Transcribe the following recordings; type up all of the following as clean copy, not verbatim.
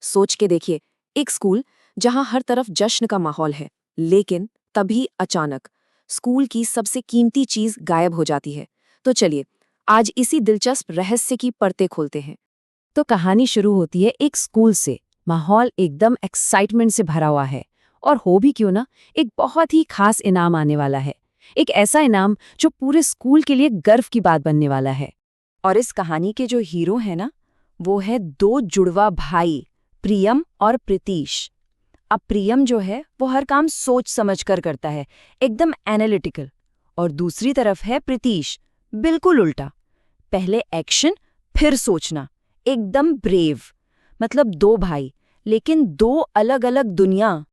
सोच के देखिए, एक स्कूल जहां हर तरफ जश्न का माहौल है, लेकिन तभी अचानक स्कूल की सबसे कीमती चीज गायब हो जाती है। तो चलिए, आज इसी दिलचस्प रहस्य की परतें खोलते हैं। तो कहानी शुरू होती है एक स्कूल से। माहौल एकदम एक्साइटमेंट से भरा हुआ है, और हो भी क्यों ना, एक बहुत ही खास इनाम आने वाला है। एक ऐसा इनाम जो पूरे स्कूल के लिए गर्व की बात बनने वाला है। और इस कहानी के जो हीरो हैं ना, वो है दो जुड़वा भाई, प्रियम और प्रीतीश। अब प्रियम जो है वो हर काम सोच समझ कर करता है, एकदम एनालिटिकल। और दूसरी तरफ है प्रीतीश, बिल्कुल उल्टा। पहले एक्शन, फिर सोचना, एकदम ब्रेव। मतलब दो भाई, लेकिन दो अलग अलग दुनिया।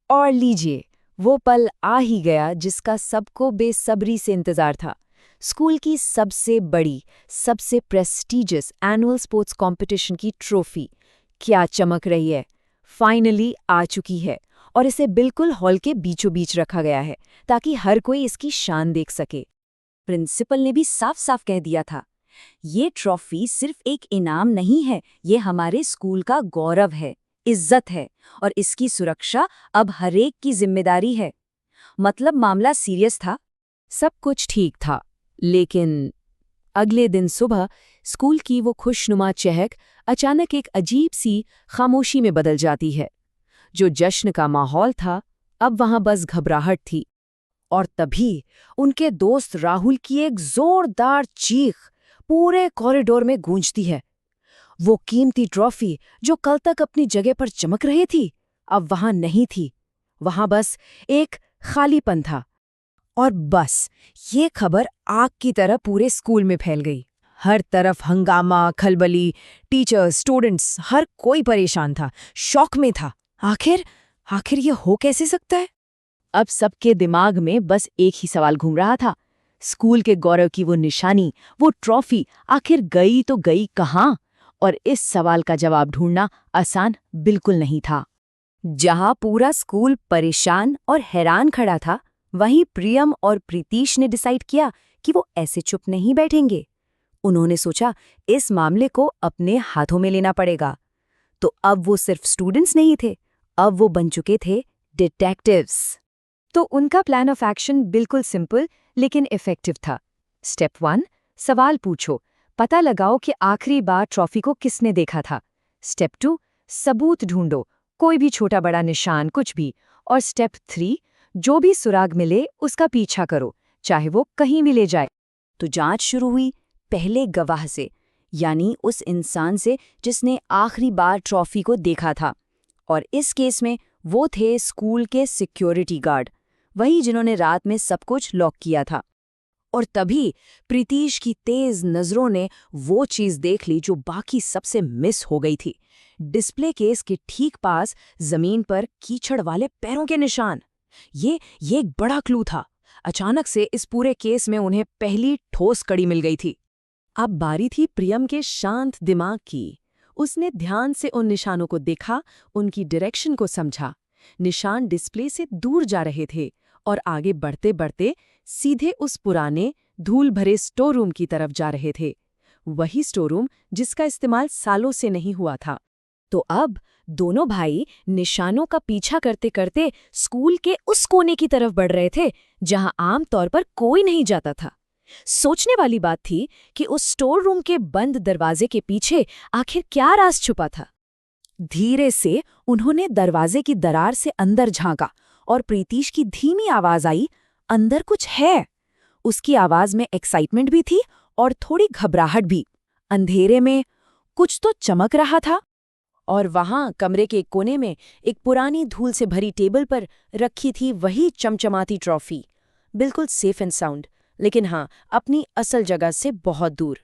और लीजिए, वो पल आ ही गया जिसका सबको बेसब्री से इंतजार था। स्कूल की सबसे बड़ी, सबसे प्रेस्टीजियस एनुअल स्पोर्ट्स कंपटीशन की ट्रॉफी क्या चमक रही है, फाइनली आ चुकी है। और इसे बिल्कुल हॉल के बीचों बीच रखा गया है, ताकि हर कोई इसकी शान देख सके। प्रिंसिपल ने भी साफ साफ कह दिया था, ये ट्रॉफी सिर्फ एक इनाम नहीं है, ये हमारे स्कूल का गौरव है, इज्जत है, और इसकी सुरक्षा अब हरेक की जिम्मेदारी है। मतलब मामला सीरियस था। सब कुछ ठीक था, लेकिन अगले दिन सुबह स्कूल की वो खुशनुमा चहक अचानक एक अजीब सी खामोशी में बदल जाती है। जो जश्न का माहौल था, अब वहां बस घबराहट थी। और तभी उनके दोस्त राहुल की एक जोरदार चीख पूरे कॉरिडोर में गूंजती है। वो कीमती ट्रॉफी जो कल तक अपनी जगह पर चमक रही थी, अब वहां नहीं थी। वहां बस एक खालीपन था। और बस ये खबर आग की तरह पूरे स्कूल में फैल गई। हर तरफ हंगामा, खलबली, टीचर्स, स्टूडेंट्स, हर कोई परेशान था, शॉक में था। आखिर आखिर ये हो कैसे सकता है? अब सबके दिमाग में बस एक ही सवाल घूम रहा था। स्कूल के गौरव की वो निशानी, वो ट्रॉफी, आखिर गई तो गई कहाँ? और इस सवाल का जवाब ढूंढना आसान बिल्कुल नहीं था। जहां पूरा स्कूल परेशान और हैरान खड़ा था, वहीं प्रियम और प्रीतीश ने डिसाइड किया कि वो ऐसे चुप नहीं बैठेंगे। उन्होंने सोचा, इस मामले को अपने हाथों में लेना पड़ेगा। तो अब वो सिर्फ स्टूडेंट्स नहीं थे, अब वो बन चुके थे डिटेक्टिव्स। तो उनका प्लान ऑफ एक्शन बिल्कुल सिंपल लेकिन इफेक्टिव था। स्टेप 1, सवाल पूछो, पता लगाओ कि आखिरी बार ट्रॉफी को किसने देखा था। स्टेप 2, सबूत ढूंढो, कोई भी छोटा बड़ा निशान, कुछ भी। और स्टेप 3, जो भी सुराग मिले उसका पीछा करो, चाहे वो कहीं भी ले जाए। तो जांच शुरू हुई पहले गवाह से, यानी उस इंसान से जिसने आखिरी बार ट्रॉफी को देखा था। और इस केस में वो थे स्कूल के सिक्योरिटी गार्ड, वही जिन्होंने रात में सब कुछ लॉक किया था। और तभी प्रीतीश की तेज नजरों ने वो चीज देख ली जो बाकी सबसे मिस हो गई थी। डिस्प्ले केस के ठीक पास जमीन पर कीचड़ वाले पैरों के निशान। ये एक बड़ा क्लू था। अचानक से इस पूरे केस में उन्हें पहली ठोस कड़ी मिल गई थी। अब बारी थी प्रियम के शांत दिमाग की। उसने ध्यान से उन निशानों को देखा, उनकी डायरेक्शन को समझा। निशान डिस्प्ले से दूर जा रहे थे और आगे बढ़ते बढ़ते सीधे उस पुराने धूल भरे स्टोर रूम की तरफ जा रहे थे। वही स्टोर रूम जिसका इस्तेमाल सालों से नहीं हुआ था। तो अब दोनों भाई निशानों का पीछा करते करते स्कूल के उस कोने की तरफ बढ़ रहे थे जहां आम तौर पर कोई नहीं जाता था। सोचने वाली बात थी कि उस स्टोर रूम के बंद दरवाजे के पीछे आखिर क्या राज छुपा था। धीरे से उन्होंने दरवाजे की दरार से अंदर झांका और प्रीतीश की धीमी आवाज आई, अंदर कुछ है। उसकी आवाज में एक्साइटमेंट भी थी और थोड़ी घबराहट भी। अंधेरे में कुछ तो चमक रहा था। और वहां कमरे के एक कोने में एक पुरानी धूल से भरी टेबल पर रखी थी वही चमचमाती ट्रॉफी, बिल्कुल सेफ एंड साउंड, लेकिन हाँ, अपनी असल जगह से बहुत दूर।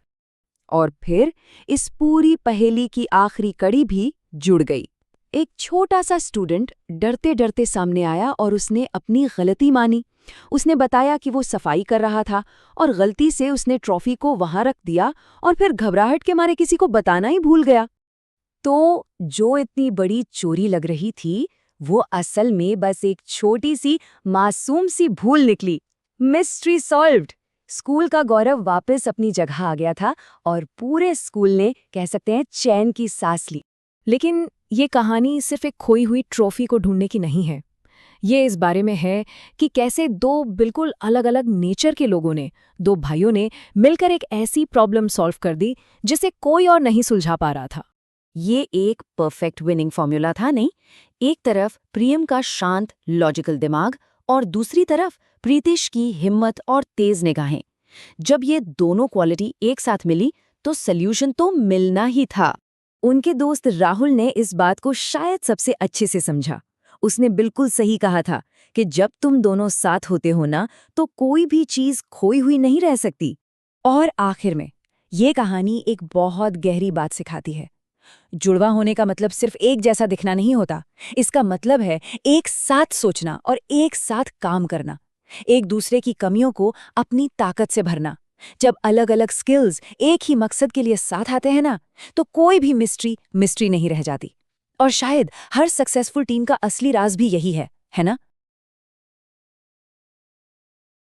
और फिर इस पूरी पहेली की आखिरी कड़ी भी जुड़ गई। एक छोटा सा स्टूडेंट डरते डरते सामने आया और उसने अपनी गलती मानी। उसने बताया कि वो सफाई कर रहा था और गलती से उसने ट्रॉफी को वहां रख दिया और फिर घबराहट के मारे किसी को बताना ही भूल गया। तो जो इतनी बड़ी चोरी लग रही थी, वो असल में बस एक छोटी सी मासूम सी भूल निकली। Mystery solved. स्कूल का गौरव वापस अपनी जगह आ गया था और पूरे स्कूल ने, कह सकते हैं, चैन की सांस ली। लेकिन ये कहानी सिर्फ एक खोई हुई ट्रॉफी को ढूंढने की नहीं है। ये इस बारे में है कि कैसे दो बिल्कुल अलग-अलग नेचर के लोगों ने, दो भाइयों ने मिलकर एक ऐसी प्रॉब्लम सॉल्व कर दी जिसे कोई और नहीं सुलझा पा रहा था। ये एक परफेक्ट विनिंग फॉर्मूला था नहीं। एक तरफ प्रियम का शांत लॉजिकल दिमाग और दूसरी तरफ प्रीतिश की हिम्मत और तेज निगाहें। जब ये दोनों क्वालिटी एक साथ मिली तो सल्यूशन तो मिलना ही था। उनके दोस्त राहुल ने इस बात को शायद सबसे अच्छे से समझा। उसने बिल्कुल सही कहा था कि जब तुम दोनों साथ होते हो ना तो कोई भी चीज खोई हुई नहीं रह सकती। और आखिर में ये कहानी एक बहुत गहरी बात सिखाती है। जुड़वा होने का मतलब सिर्फ एक जैसा दिखना नहीं होता। इसका मतलब है एक साथ सोचना और एक साथ काम करना, एक दूसरे की कमियों को अपनी ताकत से भरना। जब अलग अलग स्किल्स एक ही मकसद के लिए साथ आते हैं ना, तो कोई भी मिस्ट्री नहीं रह जाती। और शायद हर सक्सेसफुल टीम का असली राज भी यही है ना?